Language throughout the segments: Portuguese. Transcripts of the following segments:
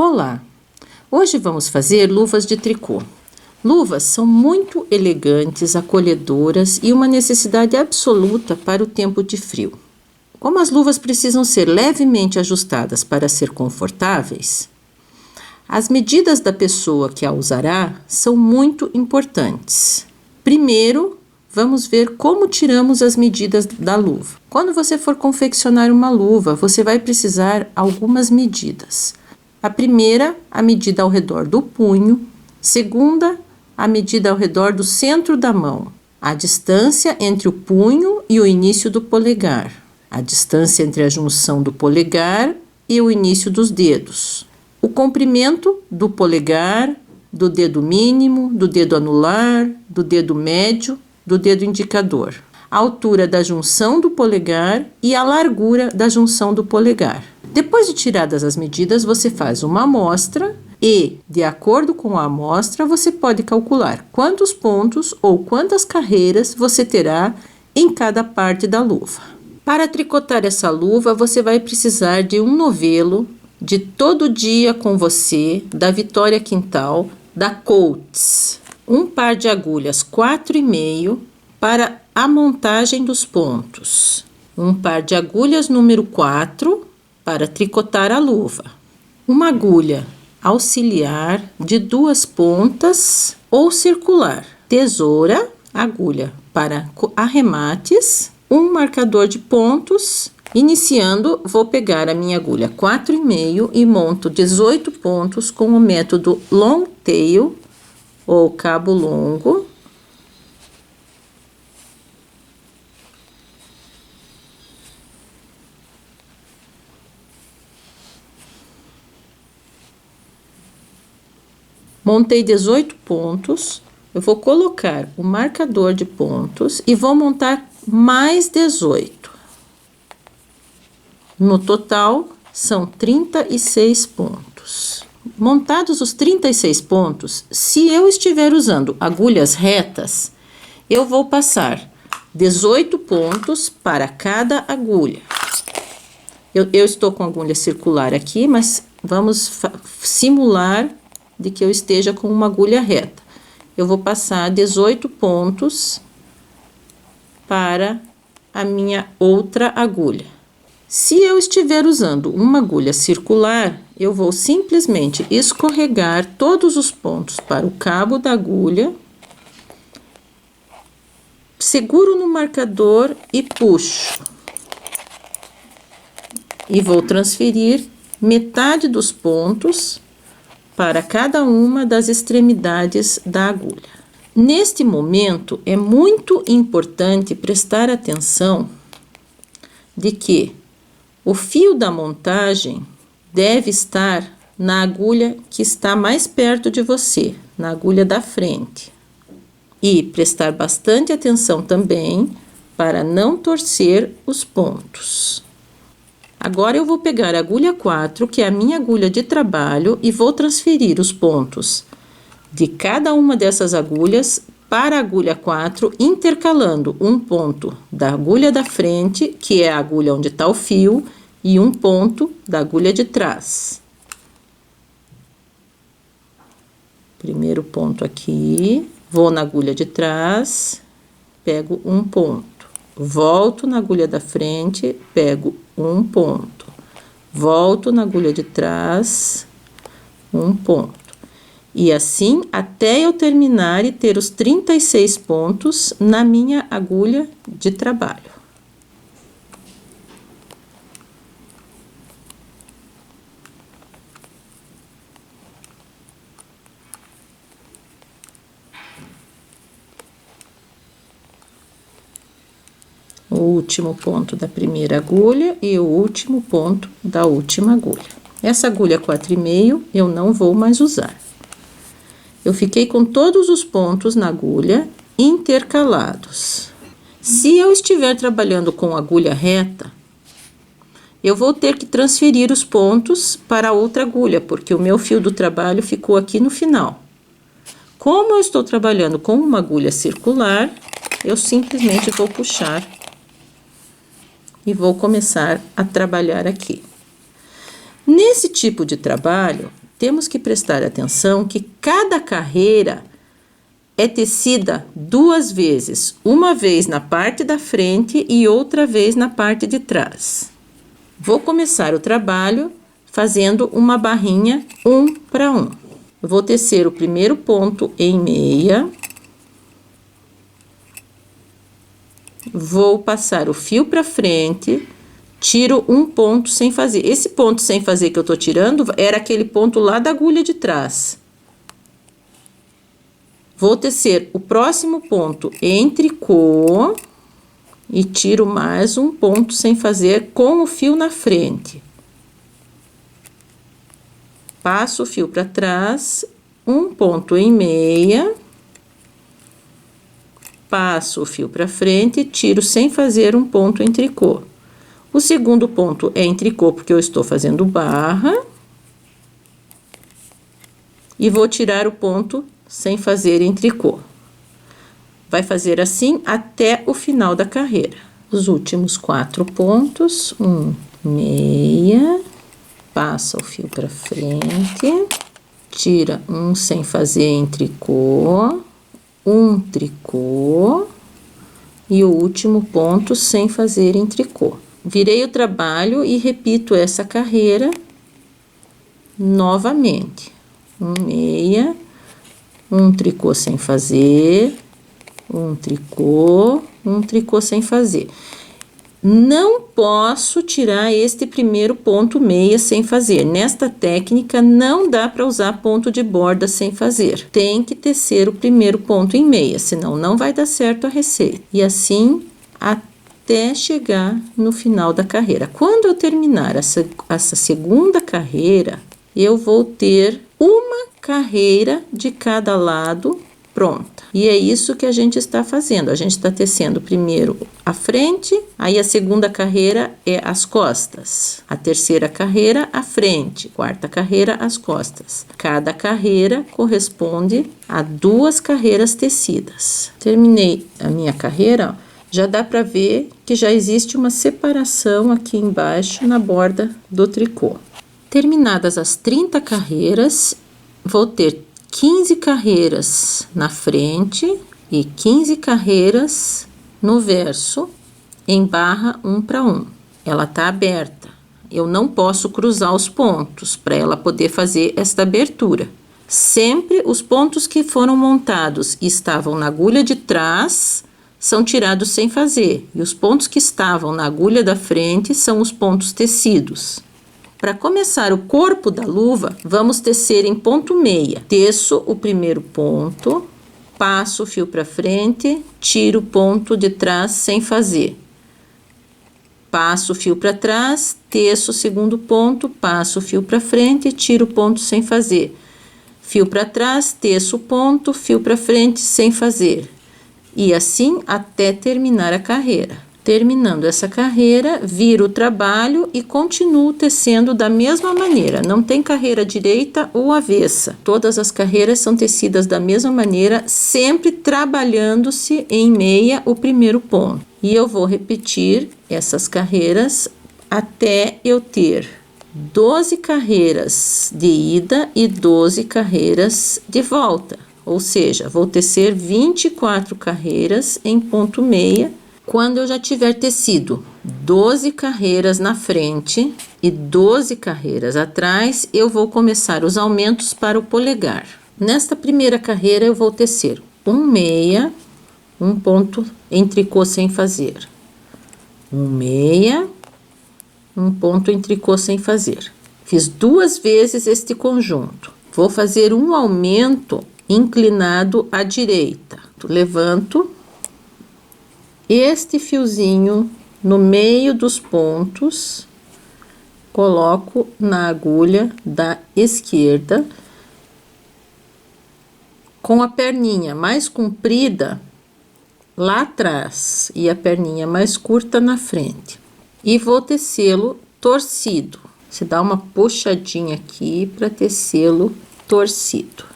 Olá! Hoje vamos fazer luvas de tricô. Luvas são muito elegantes, acolhedoras e uma necessidade absoluta para o tempo de frio. Como as luvas precisam ser levemente ajustadas para ser confortáveis, as medidas da pessoa que a usará são muito importantes. Primeiro, vamos ver como tiramos as medidas da luva. Quando você for confeccionar uma luva, você vai precisar algumas medidas. A primeira, a medida ao redor do punho. Segunda, a medida ao redor do centro da mão. A distância entre o punho e o início do polegar. A distância entre a junção do polegar e o início dos dedos. O comprimento do polegar, do dedo mínimo, do dedo anular, do dedo médio, do dedo indicador. A altura da junção do polegar e a largura da junção do polegar. Depois de tiradas as medidas, você faz uma amostra e, de acordo com a amostra, você pode calcular quantos pontos ou quantas carreiras você terá em cada parte da luva. Para tricotar essa luva, você vai precisar de um novelo de Todo Dia com Você, da Vitória Quintal, da Coats. Um par de agulhas 4,5 para a montagem dos pontos. Um par de agulhas número 4 para tricotar a luva. Uma agulha auxiliar de 2 pontas ou circular. Tesoura, agulha para arremates. Um marcador de pontos. Iniciando, vou pegar a minha agulha 4,5 e monto 18 pontos com o método long tail ou cabo longo. Montei 18 pontos, eu vou colocar o marcador de pontos e vou montar mais 18. No total, são 36 pontos. Montados os 36 pontos, se eu estiver usando agulhas retas, eu vou passar 18 pontos para cada agulha. Eu estou com agulha circular aqui, mas vamos simular de que eu esteja com uma agulha reta. Eu vou passar 18 pontos para a minha outra agulha. Se eu estiver usando uma agulha circular, eu vou simplesmente escorregar todos os pontos para o cabo da agulha, seguro no marcador e puxo. E vou transferir metade dos pontos para cada uma das extremidades da agulha. Neste momento, é muito importante prestar atenção de que o fio da montagem deve estar na agulha que está mais perto de você, na agulha da frente. E prestar bastante atenção também para não torcer os pontos. Agora eu vou pegar a agulha 4, que é a minha agulha de trabalho, e vou transferir os pontos de cada uma dessas agulhas para a agulha 4, intercalando um ponto da agulha da frente, que é a agulha onde está o fio, e um ponto da agulha de trás. Primeiro ponto aqui, vou na agulha de trás, pego um ponto. Volto na agulha da frente, pego um ponto. Volto na agulha de trás, um ponto. E assim até eu terminar e ter os 36 pontos na minha agulha de trabalho. O último ponto da primeira agulha e o último ponto da última agulha. Essa agulha 4,5 eu não vou mais usar. Eu fiquei com todos os pontos na agulha intercalados. Se eu estiver trabalhando com agulha reta, eu vou ter que transferir os pontos para outra agulha, porque o meu fio do trabalho ficou aqui no final. Como eu estou trabalhando com uma agulha circular, eu simplesmente vou puxar e vou começar a trabalhar aqui. Nesse tipo de trabalho, temos que prestar atenção que cada carreira é tecida 2 vezes, uma vez na parte da frente e outra vez na parte de trás. Vou começar o trabalho fazendo uma barrinha 1 para 1. Vou tecer o primeiro ponto em meia. Vou passar o fio para frente, tiro um ponto sem fazer. Esse ponto sem fazer que eu tô tirando era aquele ponto lá da agulha de trás. Vou tecer o próximo ponto em tricô e tiro mais um ponto sem fazer com o fio na frente. Passo o fio para trás, um ponto em meia, passo o fio para frente e tiro sem fazer um ponto em tricô. O segundo ponto é em tricô porque eu estou fazendo barra. E vou tirar o ponto sem fazer em tricô. Vai fazer assim até o final da carreira. Os últimos 4 pontos, meia, passa o fio para frente, tira um sem fazer em tricô, um tricô e o último ponto sem fazer em tricô. Virei o trabalho e repito essa carreira novamente. Meia, um tricô sem fazer, um tricô sem fazer. Não posso tirar este primeiro ponto meia sem fazer. Nesta técnica não dá para usar ponto de borda sem fazer. Tem que tecer o primeiro ponto em meia, senão não vai dar certo a receita. E assim até chegar no final da carreira. Quando eu terminar essa segunda carreira, eu vou ter uma carreira de cada lado pronta. E é isso que a gente está fazendo. A gente está tecendo primeiro a frente, aí a segunda carreira é as costas. A terceira carreira, a frente. Quarta carreira, as costas. Cada carreira corresponde a 2 carreiras tecidas. Terminei a minha carreira, ó. Já dá para ver que já existe uma separação aqui embaixo na borda do tricô. Terminadas as 30 carreiras, vou ter 15 carreiras na frente e 15 carreiras no verso em barra 1 para 1. Ela tá aberta. Eu não posso cruzar os pontos para ela poder fazer esta abertura. Sempre os pontos que foram montados e estavam na agulha de trás são tirados sem fazer, e os pontos que estavam na agulha da frente são os pontos tecidos. Para começar o corpo da luva, vamos tecer em ponto meia. Teço o primeiro ponto, passo o fio para frente, tiro o ponto de trás sem fazer. Passo o fio para trás, teço o segundo ponto, passo o fio para frente, tiro o ponto sem fazer. Fio para trás, teço o ponto, fio para frente sem fazer. E assim até terminar a carreira. Terminando essa carreira, viro o trabalho e continuo tecendo da mesma maneira. Não tem carreira direita ou avessa. Todas as carreiras são tecidas da mesma maneira, sempre trabalhando-se em meia o primeiro ponto. E eu vou repetir essas carreiras até eu ter 12 carreiras de ida e 12 carreiras de volta. Ou seja, vou tecer 24 carreiras em ponto meia. Quando eu já tiver tecido 12 carreiras na frente e 12 carreiras atrás, eu vou começar os aumentos para o polegar. Nesta primeira carreira, eu vou tecer meia, um ponto em tricô sem fazer. Meia, um ponto em tricô sem fazer. Fiz 2 vezes este conjunto. Vou fazer um aumento inclinado à direita. Levanto este fiozinho no meio dos pontos, coloco na agulha da esquerda, com a perninha mais comprida lá atrás e a perninha mais curta na frente. E vou tecê-lo torcido. Você dá uma puxadinha aqui para tecê-lo torcido.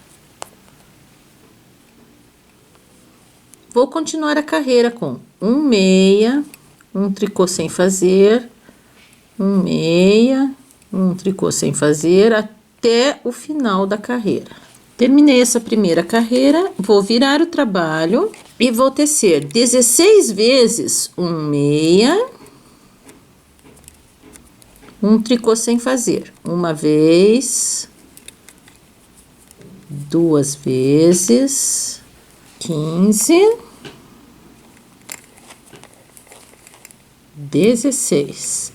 Vou continuar a carreira com meia, um tricô sem fazer, meia, um tricô sem fazer, até o final da carreira. Terminei essa primeira carreira, vou virar o trabalho e vou tecer 16 vezes um meia, um tricô sem fazer. Uma vez, duas vezes, 15, 16.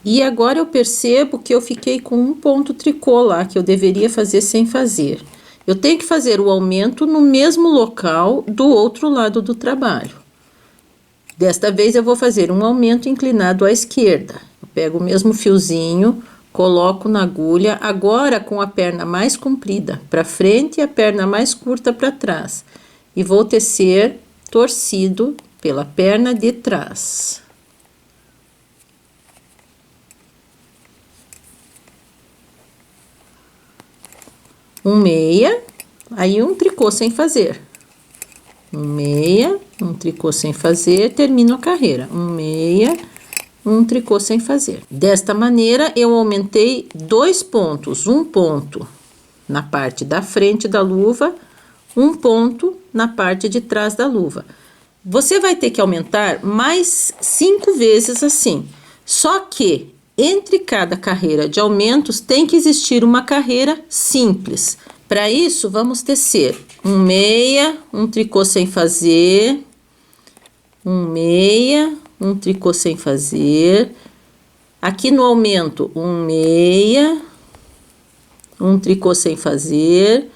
E agora eu percebo que eu fiquei com um ponto tricô lá, que eu deveria fazer sem fazer. Eu tenho que fazer o aumento no mesmo local do outro lado do trabalho. Desta vez eu vou fazer um aumento inclinado à esquerda. Eu pego o mesmo fiozinho, coloco na agulha, agora com a perna mais comprida para frente e a perna mais curta para trás. E vou tecer torcido pela perna de trás. Um meia, aí um tricô sem fazer. Um meia, um tricô sem fazer, termino a carreira. Um meia, um tricô sem fazer. Desta maneira, eu aumentei 2 pontos. Um ponto na parte da frente da luva, um ponto na parte de trás da luva. Você vai ter que aumentar mais 5 vezes assim. Só que entre cada carreira de aumentos tem que existir uma carreira simples. Para isso, vamos tecer um meia, um tricô sem fazer, um meia, um tricô sem fazer. Aqui no aumento, um meia, um tricô sem fazer.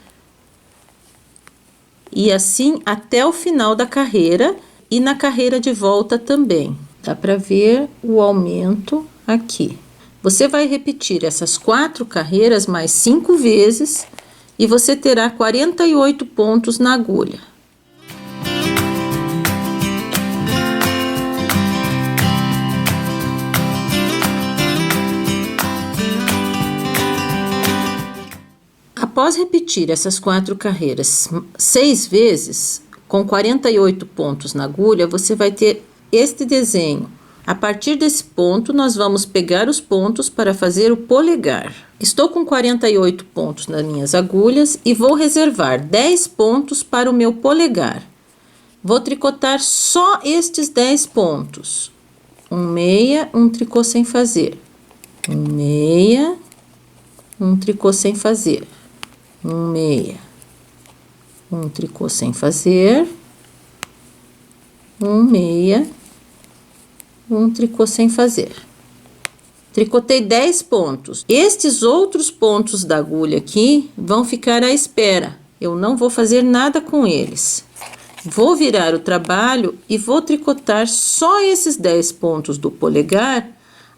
E assim até o final da carreira e na carreira de volta também. Dá para ver o aumento aqui. Você vai repetir essas 4 carreiras mais 5 vezes e você terá 48 pontos na agulha. Após repetir essas 4 carreiras 6 vezes, com 48 pontos na agulha, você vai ter este desenho. A partir desse ponto, nós vamos pegar os pontos para fazer o polegar. Estou com 48 pontos nas minhas agulhas e vou reservar 10 pontos para o meu polegar. Vou tricotar só estes 10 pontos. Um meia, um tricô sem fazer. Um meia, um tricô sem fazer. Um meia, um tricô sem fazer. Um meia, um tricô sem fazer. Tricotei 10 pontos. Estes outros pontos da agulha aqui vão ficar à espera. Eu não vou fazer nada com eles. Vou virar o trabalho e vou tricotar só esses 10 pontos do polegar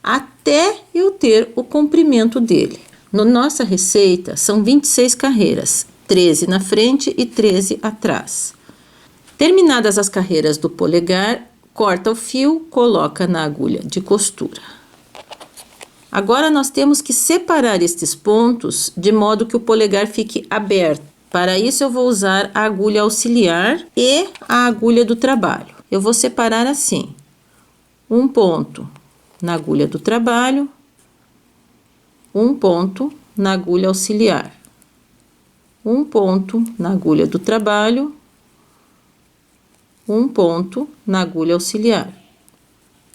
até eu ter o comprimento dele. Na nossa receita são 26 carreiras, 13 na frente e 13 atrás. Terminadas as carreiras do polegar, corta o fio, coloca na agulha de costura. Agora nós temos que separar estes pontos de modo que o polegar fique aberto. Para isso eu vou usar a agulha auxiliar e a agulha do trabalho. Eu vou separar assim: um ponto na agulha do trabalho, um ponto na agulha auxiliar, um ponto na agulha do trabalho, um ponto na agulha auxiliar,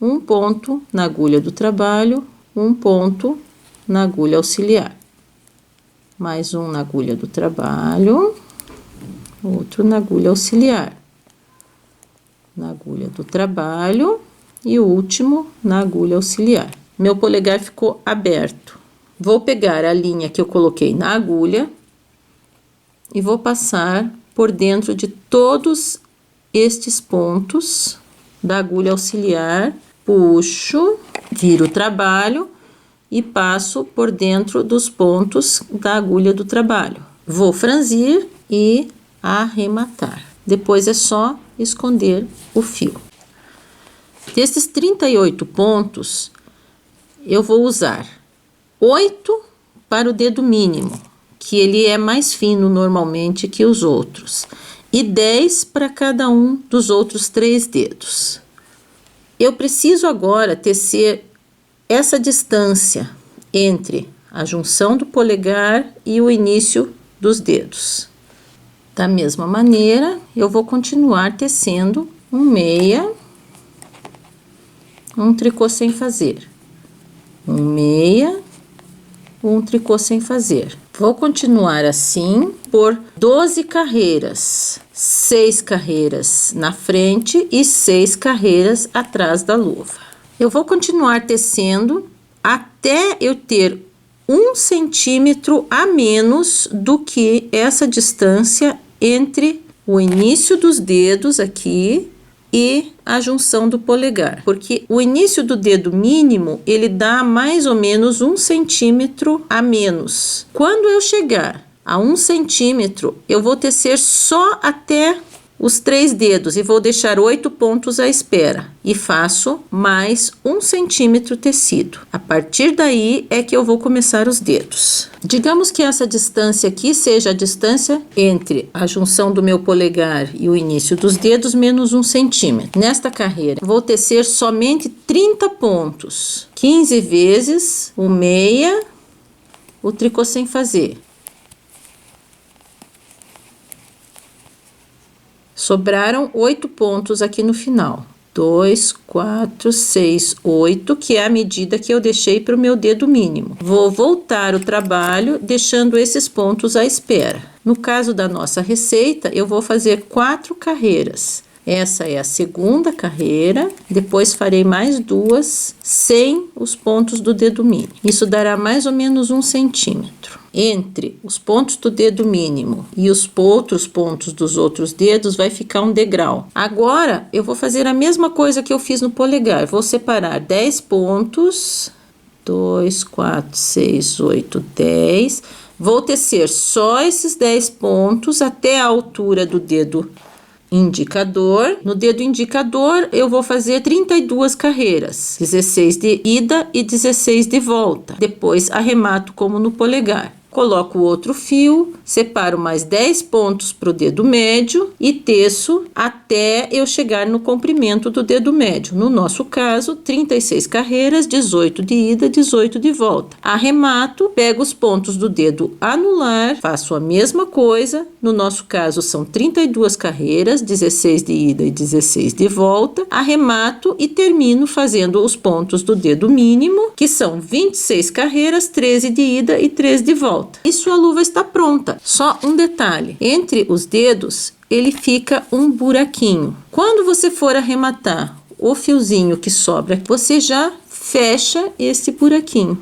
um ponto na agulha do trabalho, um ponto na agulha auxiliar, mais um na agulha do trabalho, outro na agulha auxiliar, na agulha do trabalho e o último na agulha auxiliar. Meu polegar ficou aberto. Vou pegar a linha que eu coloquei na agulha e vou passar por dentro de todos estes pontos da agulha auxiliar, puxo, viro o trabalho e passo por dentro dos pontos da agulha do trabalho. Vou franzir e arrematar. Depois é só esconder o fio. Desses 38 pontos, eu vou usar 8 para o dedo mínimo, que ele é mais fino normalmente que os outros, e 10 para cada um dos outros 3 dedos. Eu preciso agora tecer essa distância entre a junção do polegar e o início dos dedos. Da mesma maneira, eu vou continuar tecendo um meia, um tricô sem fazer, um meia, um tricô sem fazer. Vou continuar assim por 12 carreiras, 6 carreiras na frente e 6 carreiras atrás da luva. Eu vou continuar tecendo até eu ter 1 centímetro a menos do que essa distância entre o início dos dedos aqui e a junção do polegar, porque o início do dedo mínimo ele dá mais ou menos 1 centímetro a menos. Quando eu chegar a 1 centímetro, eu vou tecer só até os 3 dedos e vou deixar 8 pontos à espera e faço mais 1 centímetro tecido. A partir daí é que eu vou começar os dedos. Digamos que essa distância aqui seja a distância entre a junção do meu polegar e o início dos dedos menos 1 centímetro. Nesta carreira, vou tecer somente 30 pontos, 15 vezes o meia, o tricô sem fazer. Sobraram 8 pontos aqui no final. 2, 4, 6, 8, que é a medida que eu deixei para o meu dedo mínimo. Vou voltar o trabalho, deixando esses pontos à espera. No caso da nossa receita, eu vou fazer 4 carreiras. Essa é a segunda carreira, depois farei mais 2 sem os pontos do dedo mínimo. Isso dará mais ou menos 1 centímetro. Entre os pontos do dedo mínimo e os outros pontos dos outros dedos vai ficar um degrau. Agora, eu vou fazer a mesma coisa que eu fiz no polegar. Vou separar 10 pontos, 2, 4, 6, 8, 10. Vou tecer só esses 10 pontos até a altura do dedo indicador. No dedo indicador eu vou fazer 32 carreiras, 16 de ida e 16 de volta. Depois arremato como no polegar. Coloco o outro fio, separo mais 10 pontos para o dedo médio e teço até eu chegar no comprimento do dedo médio. No nosso caso, 36 carreiras, 18 de ida, 18 de volta. Arremato, pego os pontos do dedo anular, faço a mesma coisa. No nosso caso, são 32 carreiras, 16 de ida e 16 de volta. Arremato e termino fazendo os pontos do dedo mínimo, que são 26 carreiras, 13 de ida e 13 de volta. E sua luva está pronta. Só um detalhe: entre os dedos ele fica um buraquinho. Quando você for arrematar o fiozinho que sobra, você já fecha esse buraquinho.